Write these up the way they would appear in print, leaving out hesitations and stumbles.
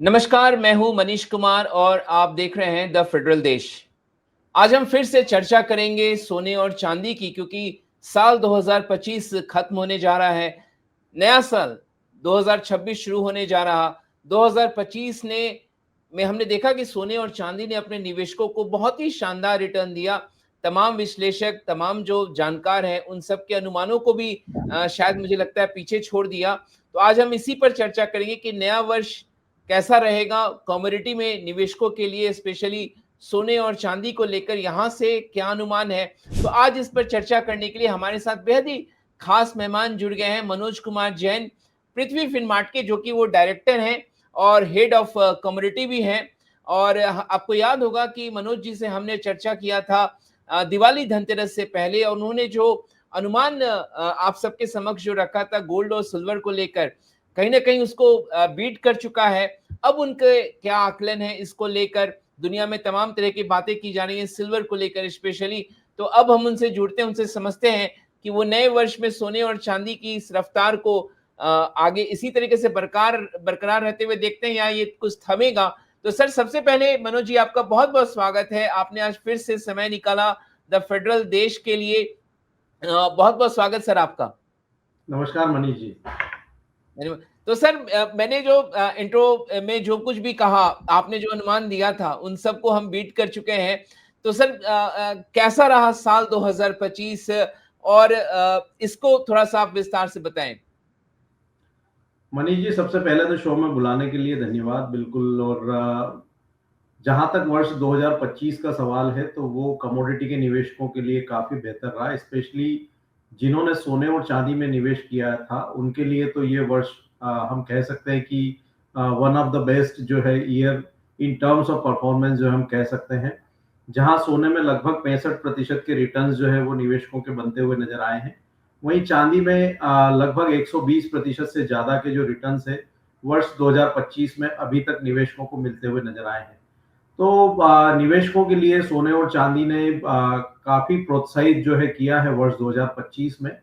नमस्कार, मैं हूं मनीष कुमार और आप देख रहे हैं द फेडरल देश। आज हम फिर से चर्चा करेंगे सोने और चांदी की, क्योंकि साल 2025 खत्म होने जा रहा है। नया साल 2026 शुरू होने जा रहा। 2025 ने में हमने देखा कि सोने और चांदी ने अपने निवेशकों को बहुत ही शानदार रिटर्न दिया। तमाम विश्लेषक, तमाम जो जानकार हैं, उन सब के अनुमानों को भी शायद मुझे लगता है पीछे छोड़ दिया। तो आज हम इसी पर चर्चा करेंगे कि नया वर्ष कैसा रहेगा कमोडिटी में निवेशकों के लिए, स्पेशली सोने और चांदी को लेकर यहाँ से क्या अनुमान है। तो आज इस पर चर्चा करने के लिए हमारे साथ बेहद ही खास मेहमान जुड़ गए हैं, मनोज कुमार जैन, पृथ्वी फिनमार्ट के, जो कि वो डायरेक्टर हैं और हेड ऑफ कमोडिटी भी हैं। और आपको याद होगा कि मनोज जी से हमने चर्चा किया था दिवाली धनतेरस से पहले, और उन्होंने जो अनुमान आप सबके समक्ष जो रखा था गोल्ड और सिल्वर को लेकर, कहीं ना कहीं उसको बीट कर चुका है। अब उनके क्या आकलन है इसको लेकर, दुनिया में तमाम तरह की बातें की जा रही हैं सिल्वर को लेकर स्पेशली। तो अब हम उनसे जुड़ते हैं, उनसे समझते हैं कि वो नए वर्ष में सोने और चांदी की इस रफ्तार को आगे इसी तरीके से बरकरार रहते हुए देखते हैं या ये कुछ थमेगा। तो सर, सबसे पहले मनोज जी, आपका बहुत बहुत स्वागत है। आपने आज फिर से समय निकाला द फेडरल देश के लिए। बहुत बहुत स्वागत सर आपका। नमस्कार मनीष जी। तो सर, मैंने जो इंट्रो में जो कुछ भी कहा, आपने जो अनुमान दिया था, उन सबको हम बीट कर चुके हैं। तो सर, कैसा रहा साल 2025 और इसको थोड़ा सा आप विस्तार से बताएं। मनीष जी, सबसे पहले तो शो में बुलाने के लिए धन्यवाद। बिल्कुल। और जहां तक वर्ष 2025 का सवाल है तो वो कमोडिटी के निवेशकों के लिए काफी बेहतर रहा। स्पेशली जिन्होंने सोने और चांदी में निवेश किया था उनके लिए तो ये वर्ष हम कह सकते हैं कि वन ऑफ द बेस्ट जो है year in terms of performance जो हम कह सकते हैं। जहां सोने में लगभग 65% के रिटर्न्स जो है वो निवेशकों के बनते हुए नजर आए हैं, वहीं चांदी में लगभग 120% से ज्यादा के जो रिटर्न्स है वर्ष 2025 में अभी तक निवेशकों को मिलते हुए नजर आए हैं। तो निवेशकों के लिए सोने और चांदी ने काफी प्रोत्साहित जो है किया है वर्ष 2025 में।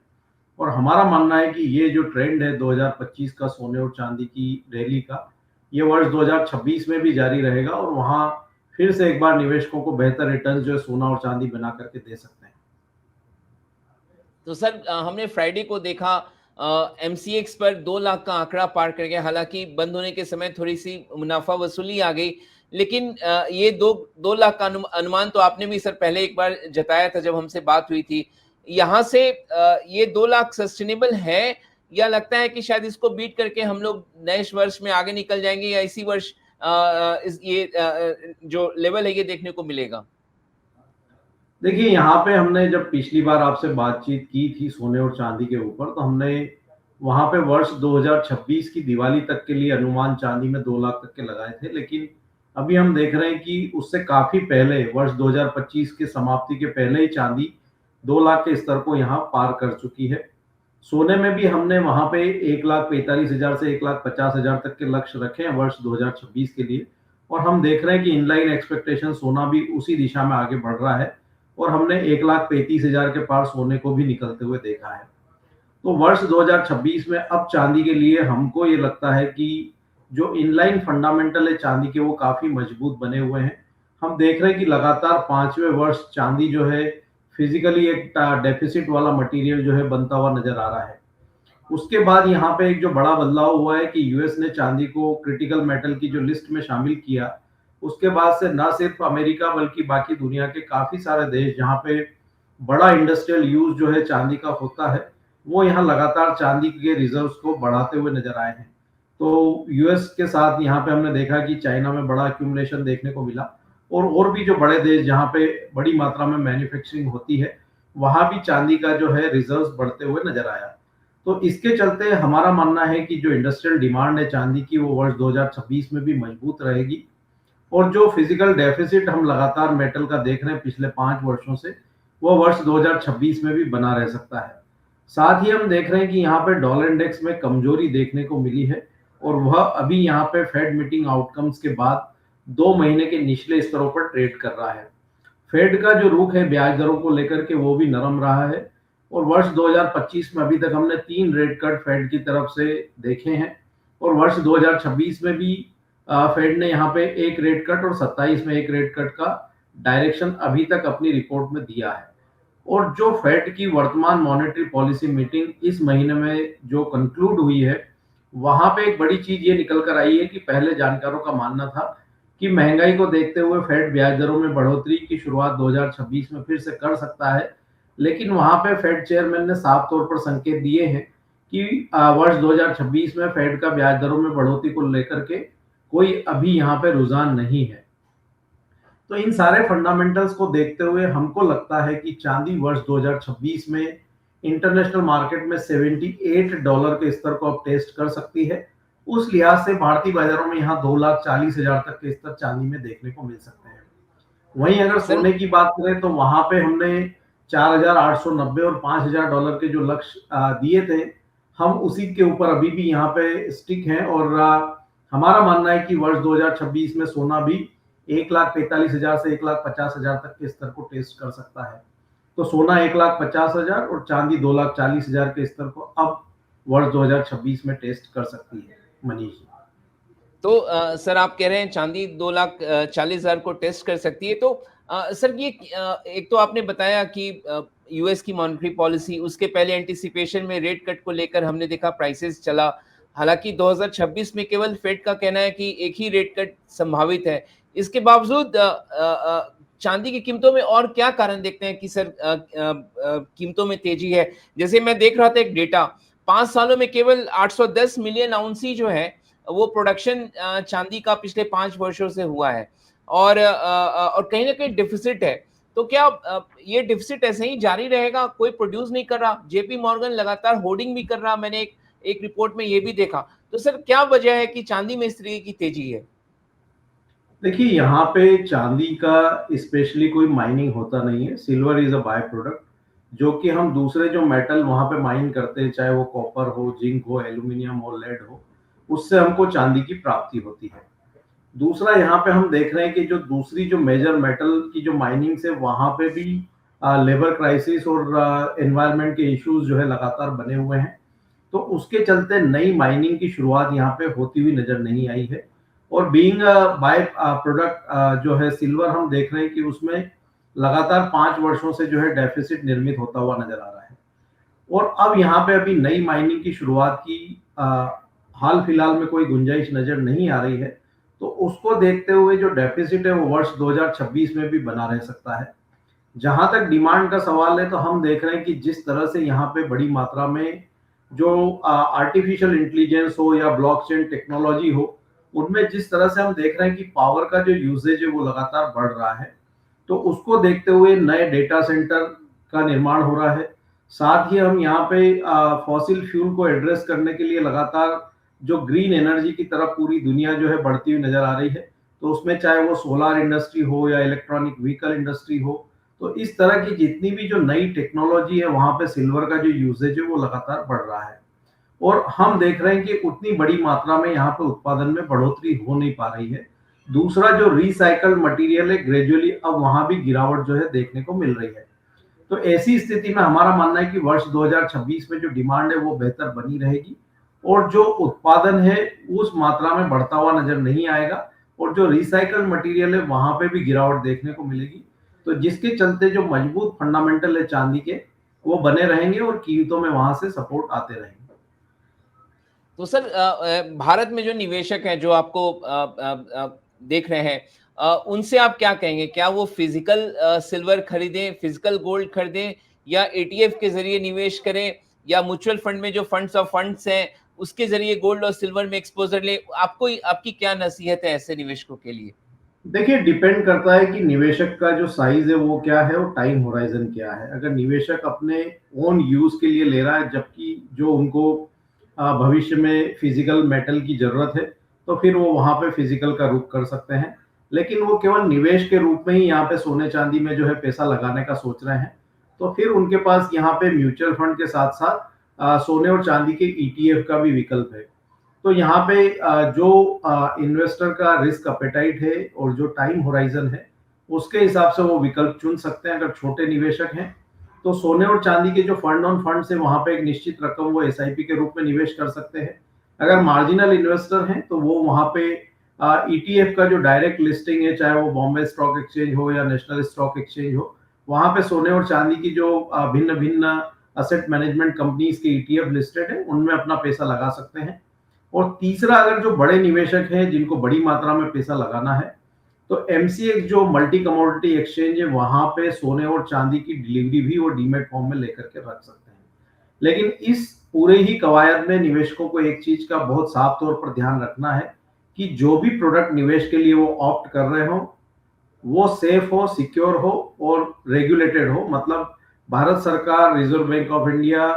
और हमारा मानना है कि ये जो ट्रेंड है 2025 का सोने और चांदी की रैली का, ये वर्ष 2026 में भी जारी रहेगा और वहां फिर से एक बार निवेशकों को बेहतर रिटर्न जो है सोना और चांदी बना करके दे सकते हैं। तो सर, हमने फ्राइडे को देखा एमसीएक्स पर 2 लाख का आंकड़ा पार कर गया। हालांकि बंद होने के समय थोड़ी सी मुनाफा वसूली आ गई, लेकिन ये दो लाख का अनुमान तो आपने भी सर पहले एक बार जताया था जब हमसे बात हुई थी। यहाँ से ये 2 लाख सस्टेनेबल है, या लगता है कि शायद इसको बीट करके हम लोग नए वर्ष में आगे निकल जाएंगे, या इसी वर्ष जो लेवल है ये देखने को मिलेगा? देखिए, यहाँ पे हमने जब पिछली बार आपसे बातचीत की थी सोने और चांदी के ऊपर, तो हमने वहां पे वर्ष 2026 की दिवाली तक के लिए अनुमान चांदी में 2 लाख तक के लगाए थे। लेकिन अभी हम देख रहे हैं कि उससे काफी पहले वर्ष 2025 के समाप्ति के पहले ही चांदी 2 लाख के स्तर को यहाँ पार कर चुकी है। सोने में भी हमने वहां पे 1,45,000 से 1,50,000 तक के लक्ष्य रखे हैं वर्ष 2026 के लिए। और हम देख रहे हैं कि इनलाइन एक्सपेक्टेशन सोना भी उसी दिशा में आगे बढ़ रहा है और हमने 1,35,000 के पार सोने को भी निकलते हुए देखा है। तो वर्ष 2026 में अब चांदी के लिए हमको ये लगता है कि जो इनलाइन फंडामेंटल है चांदी के वो काफी मजबूत बने हुए हैं। हम देख रहे हैं कि लगातार 5वें वर्ष चांदी जो है फिजिकली एक डेफिसिट वाला मटेरियल जो है बनता हुआ नजर आ रहा है। उसके बाद यहाँ पे एक जो बड़ा बदलाव हुआ है कि यूएस ने चांदी को क्रिटिकल मेटल की जो लिस्ट में शामिल किया, उसके बाद से न सिर्फ अमेरिका बल्कि बाकी दुनिया के काफी सारे देश जहाँ पे बड़ा इंडस्ट्रियल यूज जो है चांदी का होता है, वो यहाँ लगातार चांदी के रिजर्व्स को बढ़ाते हुए नजर आए हैं। तो यूएस के साथ यहाँ पे हमने देखा कि चाइना में बड़ा एक्यूमुलेशन देखने को मिला और भी जो बड़े देश जहाँ पे बड़ी मात्रा में मैन्युफैक्चरिंग होती है वहां भी चांदी का जो है रिजर्व्स बढ़ते हुए नजर आया। तो इसके चलते हमारा मानना है कि जो इंडस्ट्रियल डिमांड है चांदी की वो वर्ष 2026 में भी मजबूत रहेगी और जो फिजिकल डेफिसिट हम लगातार मेटल का देख रहे हैं पिछले 5 वर्षों से, वो वर्ष 2026 में भी बना रह सकता है। साथ ही हम देख रहे हैं कि यहाँ पे डॉलर इंडेक्स में कमजोरी देखने को मिली है और वह अभी यहाँ पे फेड मीटिंग आउटकम्स के बाद 2 महीने के निचले स्तरों पर ट्रेड कर रहा है। फेड का जो रुख है ब्याज दरों को लेकर के वो भी नरम रहा है और वर्ष 2025 में अभी तक हमने 3 रेट कट फेड की तरफ से देखे हैं और वर्ष 2026 में भी फेड ने यहाँ पे एक रेट कट और 27 में एक रेट कट का डायरेक्शन अभी तक अपनी रिपोर्ट में दिया है। और जो फेड की वर्तमान मॉनेटरी पॉलिसी मीटिंग इस महीने में जो कंक्लूड हुई है, वहां पे एक बड़ी चीज ये निकल कर आई है कि पहले जानकारों का मानना था कि महंगाई को देखते हुए फेड ब्याज दरों में बढ़ोतरी की शुरुआत 2026 में फिर से कर सकता है। लेकिन वहां पे फेड चेयरमैन ने साफ तौर पर संकेत दिए हैं कि वर्ष 2026 में फेड का ब्याज दरों में बढ़ोतरी को लेकर के कोई अभी यहाँ पे रुझान नहीं है। तो इन सारे फंडामेंटल्स को देखते हुए हमको लगता है कि चांदी वर्ष 2026 में इंटरनेशनल मार्केट में $78 के स्तर को अब टेस्ट कर सकती है। उस लिहाज से भारतीय बाजारों में यहाँ 2,40,000 तक के स्तर चांदी में देखने को मिल सकते हैं। वहीं अगर सर सोने की बात करें तो वहां पे हमने 4,890 और $5,000 के जो लक्ष्य दिए थे, हम उसी के ऊपर अभी भी यहाँ पे स्टिक हैं। और हमारा मानना है कि वर्ष 2026 में सोना भी 1,45,000 से 1,50,000 तक के स्तर को टेस्ट कर सकता है। तो सोना 1,50,000 और चांदी 2,40,000 के स्तर को अब वर्ष 2026 में टेस्ट कर सकती है। मनीष जी। तो सर आप कह रहे हैं चांदी 2,40,000 को टेस्ट कर सकती है। तो सर ये एक तो आपने बताया कि यूएस की मॉनेटरी पॉलिसी, उसके पहले एंटिसिपेशन में रेट कट को लेकर हमने देखा प्राइसेस चला। हालांकि 2026 में केवल फेड का कहना है कि एक ही रेट कट संभावित है। इसके बावजूद चांदी की कीमतों में और क्या कारण देखते हैं कि सर कीमतों में तेजी है? जैसे मैं देख रहा था एक डेटा, 5 सालों में केवल 810 मिलियन आउंसी जो है वो प्रोडक्शन चांदी का पिछले 5 वर्षों से हुआ है। और कहीं ना कहीं डिफिसिट है। तो क्या ये डिफिसिट ऐसे ही जारी रहेगा? कोई प्रोड्यूस नहीं कर रहा, जेपी मॉर्गन लगातार होर्डिंग भी कर रहा, मैंने एक रिपोर्ट में ये भी देखा। तो सर क्या वजह है कि चांदी में इस तरीके की तेजी है? देखिए, यहाँ पे चांदी का स्पेशली कोई माइनिंग होता नहीं है। Silver is a by product, जो कि हम दूसरे जो मेटल वहां पे माइन करते हैं, चाहे वो कॉपर हो, जिंक हो, एल्यूमिनियम हो, लेड हो, उससे हमको चांदी की प्राप्ति होती है। दूसरा यहाँ पे हम देख रहे हैं कि जो दूसरी जो मेजर मेटल की जो माइनिंग से वहां पे भी लेबर क्राइसिस और एनवायरनमेंट के इश्यूज जो है लगातार बने हुए हैं। तो उसके चलते नई माइनिंग की शुरुआत यहाँ पे होती हुई नजर नहीं आई है। और बीइंग बाय प्रोडक्ट जो है सिल्वर, हम देख रहे हैं कि उसमें लगातार 5 वर्षों से जो है डेफिसिट निर्मित होता हुआ नजर आ रहा है। और अब यहाँ पे अभी नई माइनिंग की शुरुआत की हाल फिलहाल में कोई गुंजाइश नजर नहीं आ रही है। तो उसको देखते हुए जो डेफिसिट है वो वर्ष 2026 में भी बना रह सकता है। जहां तक डिमांड का सवाल है, तो हम देख रहे हैं कि जिस तरह से यहाँ पे बड़ी मात्रा में जो आर्टिफिशियल इंटेलिजेंस हो या ब्लॉकचेन टेक्नोलॉजी हो, उनमें जिस तरह से हम देख रहे हैं कि पावर का जो यूसेज है वो लगातार बढ़ रहा है। तो उसको देखते हुए नए डेटा सेंटर का निर्माण हो रहा है। साथ ही हम यहाँ पे फॉसिल फ्यूल को एड्रेस करने के लिए लगातार जो ग्रीन एनर्जी की तरफ पूरी दुनिया जो है बढ़ती हुई नजर आ रही है। तो उसमें चाहे वो सोलर इंडस्ट्री हो या इलेक्ट्रॉनिक व्हीकल इंडस्ट्री हो, तो इस तरह की जितनी भी जो नई टेक्नोलॉजी है, वहां पे सिल्वर का जो यूसेज है वो लगातार बढ़ रहा है। और हम देख रहे हैं कि उतनी बड़ी मात्रा में यहाँ पे उत्पादन में बढ़ोतरी हो नहीं पा रही है। दूसरा जो रिसाइकल्ड मटेरियल है, ग्रेजुअली अब वहां भी गिरावट जो है देखने को मिल रही है। तो ऐसी स्थिति में हमारा मानना है कि वर्ष 2026 में जो डिमांड है वो बेहतर बनी रहेगी और जो उत्पादन है उस मात्रा में बढ़ता हुआ नजर नहीं आएगा। और जो रिसाइकल्ड मटेरियल है वहां पे भी गिरावट देखने को मिलेगी। तो जिसके चलते जो मजबूत फंडामेंटल है चांदी के, वो बने रहेंगे और कीमतों में वहां से सपोर्ट आते रहेंगे। तो सर भारत में जो निवेशक हैं जो आपको देख रहे हैं, उनसे आप क्या कहेंगे? क्या वो फिजिकल सिल्वर खरीदें, फिजिकल गोल्ड खरीदें, या एटीएफ के जरिए निवेश करें, या म्यूचुअल फंड में जो फंड्स ऑफ फंड्स हैं उसके जरिए गोल्ड और सिल्वर में एक्सपोजर ले? आपको आपकी क्या नसीहत है ऐसे निवेशकों के लिए? देखिए, डिपेंड करता है कि निवेशक का जो साइज है वो क्या है और टाइम होराइजन क्या है। अगर निवेशक अपने ओन यूज के लिए ले रहा है, जबकि जो उनको भविष्य में फिजिकल मेटल की जरूरत है, तो फिर वो वहां पे फिजिकल का रुख कर सकते हैं। लेकिन वो केवल निवेश के रूप में ही यहाँ पे सोने चांदी में जो है पैसा लगाने का सोच रहे हैं, तो फिर उनके पास यहाँ पे म्यूचुअल फंड के साथ साथ सोने और चांदी के ईटीएफ का भी विकल्प है। तो यहाँ पे जो इन्वेस्टर का रिस्क अपेटाइट है और जो टाइम होराइजन है, उसके हिसाब से वो विकल्प चुन सकते हैं। अगर छोटे निवेशक हैं तो सोने और चांदी के जो फंड ऑन फंड है वहां पे एक निश्चित रकम वो एसआईपी के रूप में निवेश कर सकते हैं। अगर मार्जिनल इन्वेस्टर हैं तो वो वहां पे ईटीएफ का जो डायरेक्ट लिस्टिंग है, चाहे वो बॉम्बे स्टॉक एक्सचेंज हो या नेशनल स्टॉक एक्सचेंज हो, वहां पे सोने और चांदी की जो भिन्न भिन्न असेट मैनेजमेंट कंपनीज के ईटीएफ लिस्टेड है, उनमें अपना पैसा लगा सकते हैं। और तीसरा, अगर जो बड़े निवेशक हैं जिनको बड़ी मात्रा में पैसा लगाना है, तो एमसीएक्स जो मल्टी कमोडिटी एक्सचेंज है, वहां पे सोने और चांदी की डिलीवरी भी वो डीमेट फॉर्म में लेकर के रख सकते हैं। लेकिन इस पूरे ही कवायद में निवेशकों को एक चीज का बहुत साफ तौर पर ध्यान रखना है कि जो भी प्रोडक्ट निवेश के लिए वो ऑप्ट कर रहे हो, वो सेफ हो, सिक्योर हो और रेगुलेटेड हो। मतलब भारत सरकार, रिजर्व बैंक ऑफ इंडिया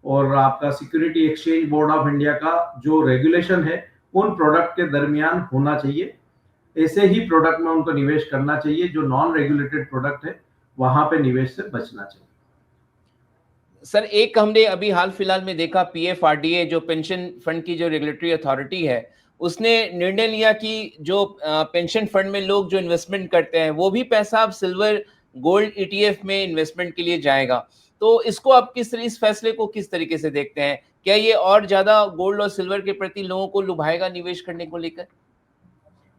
और आपका security exchange board of India का जो रेगुलेशन है, उन प्रोडक्ट के दरमियान होना चाहिए। ऐसे ही प्रोडक्ट में उनको निवेश करना चाहिए। जो नॉन रेगुलेटेड प्रोडक्ट है, वहां पे निवेश से बचना चाहिए। सर, एक हमने अभी हाल फिलहाल में देखा, पीएफआरडीए जो पेंशन फंड की जो रेगुलेटरी अथॉरिटी है, उसने निर्णय लिया कि जो पेंशन फंड में लोग जो इन्वेस्टमेंट करते हैं, वो भी पैसा अब सिल्वर गोल्ड ईटीएफ में इन्वेस्टमेंट के लिए जाएगा। तो इसको आप इस फैसले को किस तरीके से देखते हैं? क्या ये और ज्यादा गोल्ड और सिल्वर के प्रति लोगों को लुभाएगा निवेश करने को लेकर?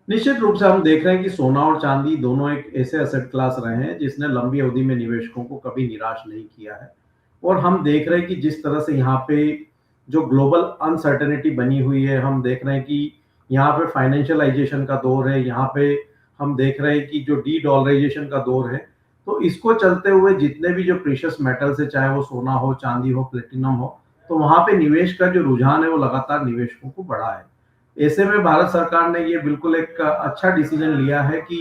निश्चित रूप से हम देख रहे हैं कि सोना और चांदी दोनों एक ऐसे एसेट क्लास रहे हैं जिसने लंबी अवधि में निवेशकों को कभी निराश नहीं किया है। और हम देख रहे हैं कि जिस तरह से यहाँ पे जो ग्लोबल अनसर्टेनिटी बनी हुई है, हम देख रहे हैं कि यहाँ पे फाइनेंशियलाइजेशन का दौर है, यहाँ पे हम देख रहे हैं कि जो डी डॉलराइजेशन का दौर है। तो इसको चलते हुए जितने भी जो प्रीशियस मेटल्स है, चाहे वो सोना हो, चांदी हो, प्लेटिनम हो, तो वहां पे निवेश का जो रुझान है वो लगातार निवेशकों को बढ़ा है। ऐसे में भारत सरकार ने ये बिल्कुल एक अच्छा डिसीजन लिया है कि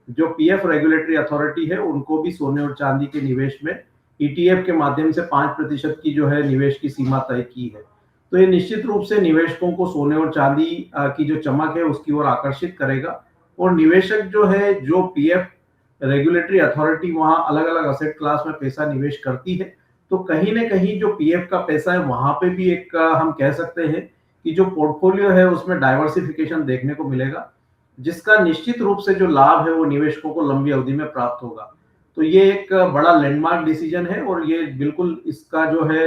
जो पीएफ रेगुलेटरी अथॉरिटी है, उनको भी सोने और चांदी के निवेश में ईटीएफ के माध्यम से 5% की जो है निवेश की सीमा तय की है। तो ये निश्चित रूप से निवेशकों को सोने और चांदी की जो चमक है उसकी ओर आकर्षित करेगा। और निवेशक जो है, जो पीएफ रेगुलेटरी अथॉरिटी वहां अलग अलग असेट क्लास में पैसा निवेश करती है, तो कहीं ना कहीं जो पीएफ का पैसा है वहां पे भी एक हम कह सकते हैं कि जो पोर्टफोलियो है उसमें डाइवर्सिफिकेशन देखने को मिलेगा, जिसका निश्चित रूप से जो लाभ है वो निवेशकों को लंबी अवधि में प्राप्त होगा। तो ये एक बड़ा लैंडमार्क डिसीजन है और ये बिल्कुल इसका जो है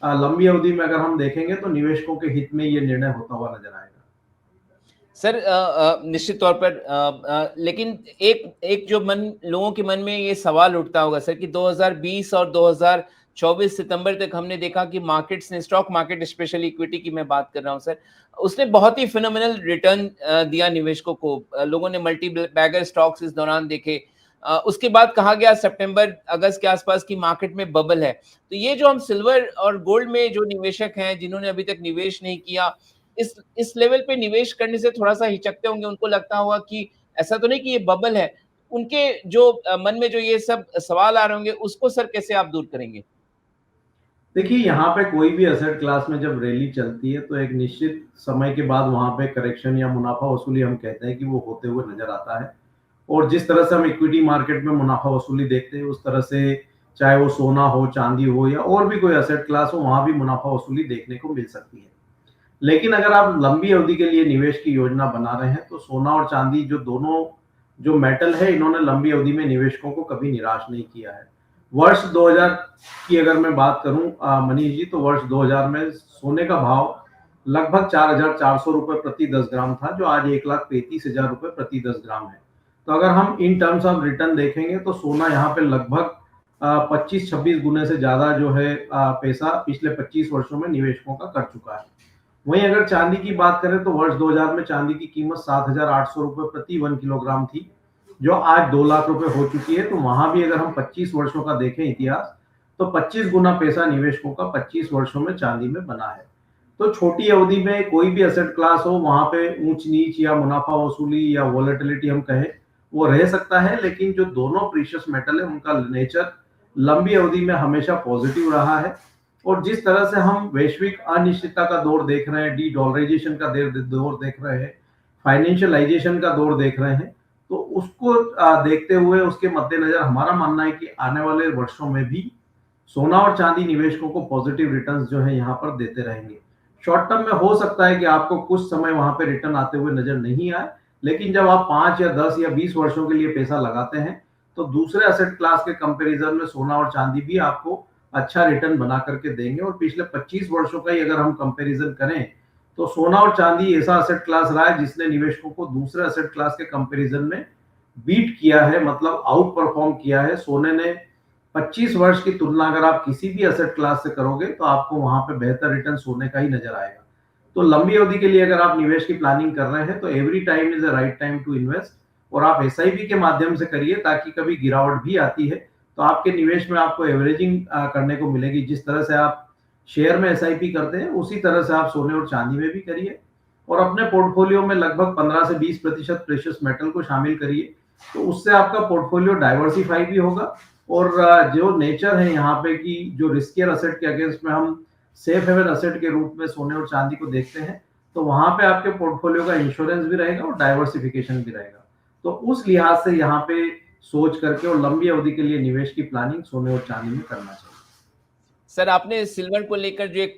लंबी अवधि में अगर हम देखेंगे तो निवेशकों के हित में ये निर्णय होता हुआ नजर आएगा। सर, निश्चित तौर पर लेकिन एक जो लोगों के मन में ये सवाल उठता होगा सर कि 2020 और 2024 सितंबर तक हमने देखा कि मार्केट्स ने, स्टॉक मार्केट स्पेशली इक्विटी की मैं बात कर रहा हूं सर, उसने बहुत ही फिनोमिनल रिटर्न दिया निवेशकों को। लोगों ने मल्टी बैगर स्टॉक्स इस दौरान देखे। उसके बाद कहा गया सितंबर अगस्त के आसपास की मार्केट में बबल है। तो ये जो हम सिल्वर और गोल्ड में जो निवेशक हैं जिन्होंने अभी तक निवेश नहीं किया, इस लेवल पे निवेश करने से थोड़ा सा हिचकते होंगे, उनको लगता होगा कि ऐसा तो नहीं कि ये बबल है। उनके जो मन में जो ये सब सवाल आ रहे होंगे, उसको सर कैसे आप दूर करेंगे? देखिए, यहाँ पे कोई भी असेट क्लास में जब रैली चलती है तो एक निश्चित समय के बाद वहां पे करेक्शन या मुनाफा वसूली हम कहते हैं कि वो होते हुए नजर आता है। और जिस तरह से हम इक्विटी मार्केट में मुनाफा वसूली देखते हैं, उस तरह से चाहे वो सोना हो, चांदी हो या और भी कोई असेट क्लास हो, वहां भी मुनाफा वसूली देखने को मिल सकती है। लेकिन अगर आप लंबी अवधि के लिए निवेश की योजना बना रहे हैं, तो सोना और चांदी जो दोनों जो मेटल है, इन्होंने लंबी अवधि में निवेशकों को कभी निराश नहीं किया है। वर्ष 2000 की अगर मैं बात करूं मनीष जी, तो वर्ष 2000 में सोने का भाव लगभग 4,400 रुपए प्रति 10 ग्राम था, जो आज 1,33,000 रुपए प्रति 10 ग्राम है। तो अगर हम इन टर्म्स ऑफ रिटर्न देखेंगे तो सोना यहाँ पे लगभग 25-26 गुने से ज्यादा जो है पैसा पिछले 25 वर्षों में निवेशकों का कर चुका है। वहीं अगर चांदी की बात करें तो वर्ष 2000 में चांदी की कीमत 7,800 रुपए प्रति 1 किलोग्राम थी, जो आज 2 लाख रुपए हो चुकी है। तो वहां भी अगर हम 25 वर्षों का देखें इतिहास, तो 25 गुना पैसा निवेशकों का 25 वर्षों में चांदी में बना है। तो छोटी अवधि में कोई भी एसेट क्लास हो, वहां पे ऊंच नीच या मुनाफा वसूली या वॉलेटिलिटी हम कहें, वो रह सकता है। लेकिन जो दोनों प्रीशियस मेटल है, उनका नेचर लंबी अवधि में हमेशा पॉजिटिव रहा है। और जिस तरह से हम वैश्विक अनिश्चितता का दौर देख रहे हैं, डी डॉलराइजेशन का दौर देख रहे हैं, फाइनेंशियलाइजेशन का दौर देख रहे हैं, तो उसको देखते हुए उसके मद्देनजर हमारा मानना है कि आने वाले वर्षों में भी सोना और चांदी निवेशकों को पॉजिटिव रिटर्न्स जो है यहाँ पर देते रहेंगे। शॉर्ट टर्म में हो सकता है कि आपको कुछ समय वहां पे रिटर्न आते हुए नजर नहीं आए, लेकिन जब आप 5 या 10 या 20 वर्षों के लिए पैसा लगाते हैं, तो दूसरे एसेट क्लास के कंपैरिजन में सोना और चांदी भी आपको अच्छा रिटर्न बना करके देंगे। और पिछले 25 वर्षों का ही अगर हम कंपैरिजन करें, तो सोना और चांदी ऐसा असेट क्लास रहा है जिसने निवेशकों को दूसरे असेट क्लास के कंपैरिजन में बीट किया है, मतलब आउट परफॉर्म किया है। सोने ने 25 वर्ष की तुलना अगर आप किसी भी असेट क्लास से करोगे तो आपको वहां पे बेहतर रिटर्न सोने का ही नजर आएगा। तो लंबी अवधि के लिए अगर आप निवेश की प्लानिंग कर रहे हैं तो every time is a right time to invest, और आप एसआईपी के माध्यम से करिए ताकि कभी गिरावट भी आती है तो आपके निवेश में आपको एवरेजिंग करने को मिलेगी। जिस तरह से आप शेयर में एसआईपी करते हैं उसी तरह से आप सोने और चांदी में भी करिए, और अपने पोर्टफोलियो में लगभग 15 से 20% प्रेशियस मेटल को शामिल करिए। तो उससे आपका पोर्टफोलियो डाइवर्सिफाई भी होगा, और जो नेचर है यहाँ पे कि जो रिस्कियर असेट के अगेंस्ट में हम सेफ हेवन असेट के रूप में सोने और चांदी को देखते हैं, तो वहां पे आपके पोर्टफोलियो का इंश्योरेंस भी रहेगा और डाइवर्सिफिकेशन भी रहेगा। तो उस लिहाज से यहाँ पे सोच करके और लंबी अवधि के लिए निवेश की प्लानिंग सोने और चांदी में करना चाहिए। सर, आपने सिल्वर को लेकर जो एक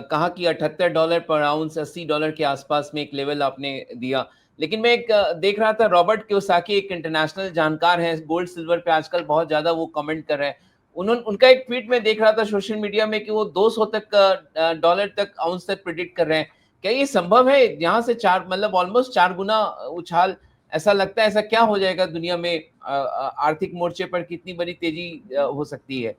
कहा कि $78 पर आउंस, $80 के आसपास में एक लेवल आपने दिया, लेकिन मैं एक देख रहा था, रॉबर्ट कियोसाकी एक इंटरनेशनल जानकार हैं गोल्ड सिल्वर पे, आजकल बहुत ज्यादा वो कमेंट कर रहे हैं। उनका एक ट्वीट में देख रहा था सोशल मीडिया में कि वो 200 तक डॉलर तक आउंस तक प्रिडिक्ट कर रहे हैं। क्या ये संभव है? यहाँ से चार, मतलब ऑलमोस्ट 4 गुना उछाल, ऐसा लगता है। ऐसा क्या हो जाएगा दुनिया में? आर्थिक मोर्चे पर कितनी बड़ी तेजी हो सकती है?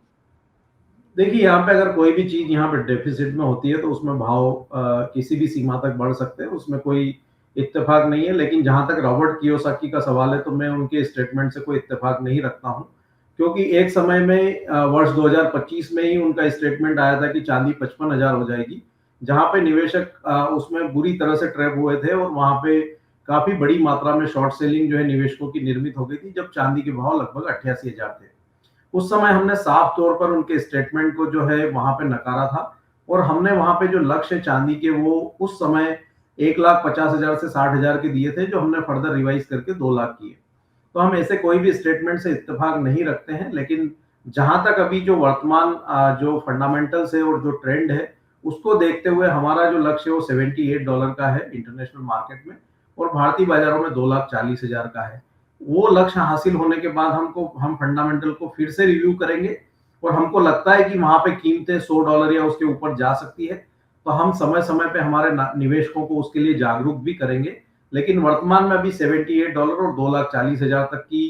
देखिए, यहाँ पे अगर कोई भी चीज यहाँ पे डेफिसिट में होती है तो उसमें भाव किसी भी सीमा तक बढ़ सकते हैं, उसमें कोई इत्तेफाक नहीं है। लेकिन जहां तक रॉबर्ट कियोसाकी का सवाल है तो मैं उनके स्टेटमेंट से कोई इत्तेफाक नहीं रखता हूं, क्योंकि एक समय में वर्ष 2025 में ही उनका स्टेटमेंट आया था कि चांदी 55,000 हो जाएगी, जहां पे निवेशक उसमें बुरी तरह से ट्रैप हुए थे, और वहां पे काफी बड़ी मात्रा में शॉर्ट सेलिंग जो है निवेशकों की निर्मित हो गई थी, जब चांदी के भाव लगभग 88,000 थे। उस समय हमने साफ तौर पर उनके स्टेटमेंट को जो है वहां पे नकारा था, और हमने वहां पे जो लक्ष्य चांदी के वो उस समय 1,50,000 से 60,000 के दिए थे, जो हमने फर्दर रिवाइज करके 2 लाख किए। तो हम ऐसे कोई भी स्टेटमेंट से इत्तेफाक नहीं रखते हैं, लेकिन जहां तक अभी जो वर्तमान जो फंडामेंटल्स है और जो ट्रेंड है उसको देखते हुए हमारा जो लक्ष्य है वो $78 का है इंटरनेशनल मार्केट में, और भारतीय बाजारों में 2,40,000 का है। वो लक्ष्य हासिल होने के बाद हम फंडामेंटल को फिर से रिव्यू करेंगे, और हमको लगता है कि वहां पे कीमतें $100 या उसके ऊपर जा सकती है, तो हम समय समय पे हमारे निवेशकों को उसके लिए जागरूक भी करेंगे। लेकिन वर्तमान में अभी $78 और 2,40,000 तक की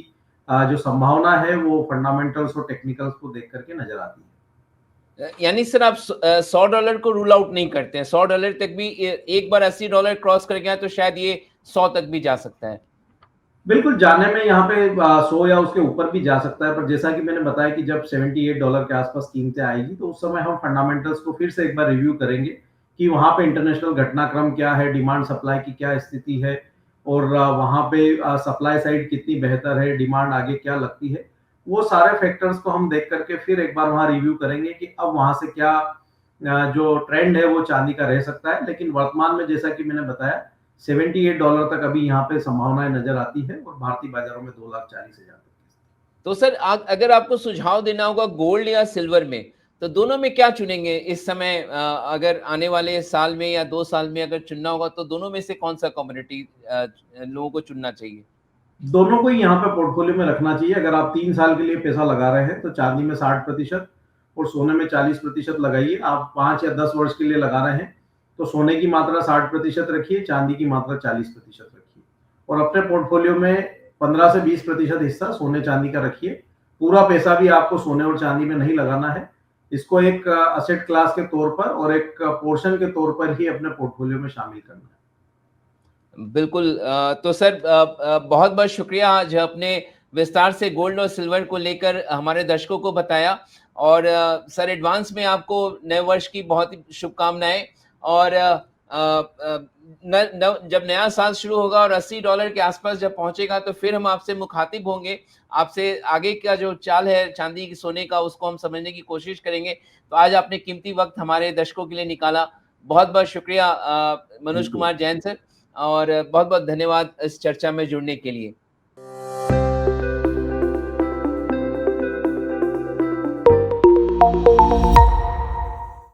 जो संभावना है वो फंडामेंटल्स और टेक्निकल्स को देख करके नजर आती है। यानी सर, आप $100 को रूल आउट नहीं करते हैं? $100 तक भी एक बार $80 क्रॉस कर गया तो शायद ये 100 तक भी जा सकता है। बिल्कुल, जाने में यहाँ पे 100 या उसके ऊपर भी जा सकता है, पर जैसा कि मैंने बताया कि जब $78 के आसपास कीमतें आएगी तो उस समय हम फंडामेंटल्स को फिर से एक बार रिव्यू करेंगे कि वहां पे इंटरनेशनल घटनाक्रम क्या है, डिमांड सप्लाई की क्या स्थिति है, और वहां पे सप्लाई साइड कितनी बेहतर है, डिमांड आगे क्या लगती है। वो सारे फैक्टर्स को हम देख करके फिर एक बार वहां रिव्यू करेंगे कि अब वहां से क्या जो ट्रेंड है वो चांदी का रह सकता है। लेकिन वर्तमान में जैसा कि मैंने बताया $78 तक अभी यहाँ पे संभावनाएं नजर आती है, और भारतीय बाजारों में 2,40,000 तक। तो सर, अगर आपको सुझाव देना होगा गोल्ड या सिल्वर में, तो दोनों में क्या चुनेंगे इस समय? अगर आने वाले साल में या 2 साल में अगर चुनना होगा तो दोनों में से कौन सा कमोडिटी लोगों को चुनना चाहिए? दोनों को ही यहाँ पे पोर्टफोलियो में रखना चाहिए। अगर आप 3 साल के लिए पैसा लगा रहे हैं तो चांदी में 60% और सोने में 40% लगाइए। आप 5 या 10 वर्ष के लिए लगा रहे हैं तो सोने की मात्रा 60% रखिए, चांदी की मात्रा 40% रखिए, और अपने पोर्टफोलियो में 15 से 20% हिस्सा सोने चांदी का रखिए। पूरा पैसा भी आपको सोने और चांदी में नहीं लगाना है, इसको एक असेट क्लास के तौर पर और एक पोर्शन के तौर पर ही अपने पोर्टफोलियो में शामिल करना है। बिल्कुल। तो सर, बहुत बहुत शुक्रिया, आज अपने विस्तार से गोल्ड और सिल्वर को लेकर हमारे दर्शकों को बताया। और सर, एडवांस में आपको नए वर्ष की बहुत ही शुभकामनाएं। और जब नया साल शुरू होगा और $80 के आसपास जब पहुंचेगा तो फिर हम आपसे मुखातिब होंगे, आपसे आगे का जो चाल है चांदी की सोने का उसको हम समझने की कोशिश करेंगे। तो आज आपने कीमती वक्त हमारे दर्शकों के लिए निकाला, बहुत बहुत शुक्रिया मनोज कुमार जैन सर, और बहुत बहुत धन्यवाद इस चर्चा में जुड़ने के लिए।